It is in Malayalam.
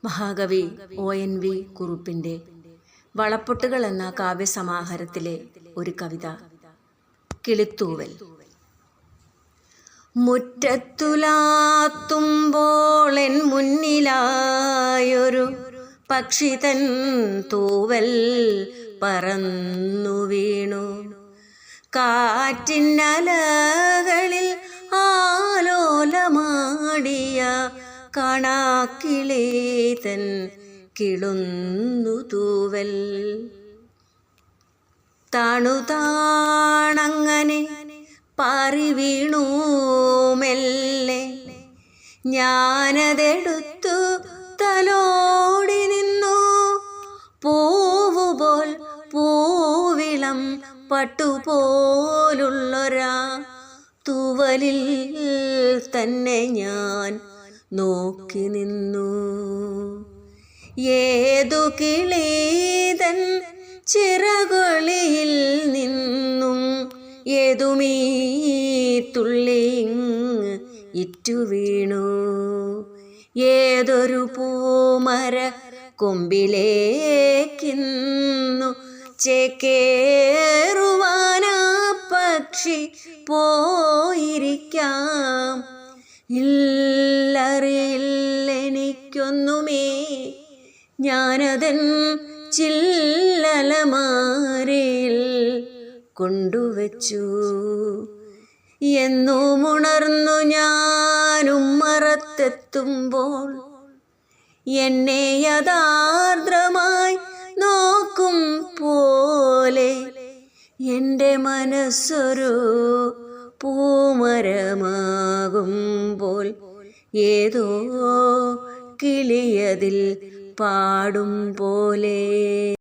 മഹാകവി ONV കുറുപ്പിൻ്റെ വളപ്പൊട്ടുകൾ എന്ന കാവ്യസമാഹാരത്തിലെ ഒരു കവിത കിളിത്തൂവൽ. മുറ്റത്തുലാത്തുമ്പോൾ എൻ മുന്നിലായൊരു പക്ഷിതൻ തൂവൽ പറന്നു വീണു. കാറ്റിന്നലകളിൽ ആലോലമാടിയ കാണാക്കിളീതൻ കിളുന്നു തൂവൽ. താണുതാണങ്ങനെ പാറി വീണു മെല്ലെ. ഞാനതെടുത്തു തലോടി നിന്നു. പൂവുപോൽ പൂവിളം പട്ടുപോലുള്ളൊരാ തൂവലിൽ തന്നെ ഞാൻ നോക്കി നിന്നു. ഏതു കിളീതൻ ചിറകൊളിയിൽ നിന്നും ഏതുമീ തുള്ളി ഇറ്റു വീണു. ഏതൊരു പൂമര കൊമ്പിലേക്കിന്നു ചേക്കേറുവാനാ പക്ഷി പോയിരിക്കാം. ഇല്ലറിയില്ലെനിക്കൊന്നുമേ, ഞാനതൻ ചില്ലലമാരയിൽ കൊണ്ടുവച്ചു. എന്നുമുണർന്നു ഞാനും മറത്തെത്തുമ്പോൾ എന്നെ യഥാർദ്രമായി നോക്കും പോലെ എൻ്റെ മനസ്സൊരു പൂമരമാകുമ്പോൾ ഏതോ കിളിയതിൽ പാടും പോലെ.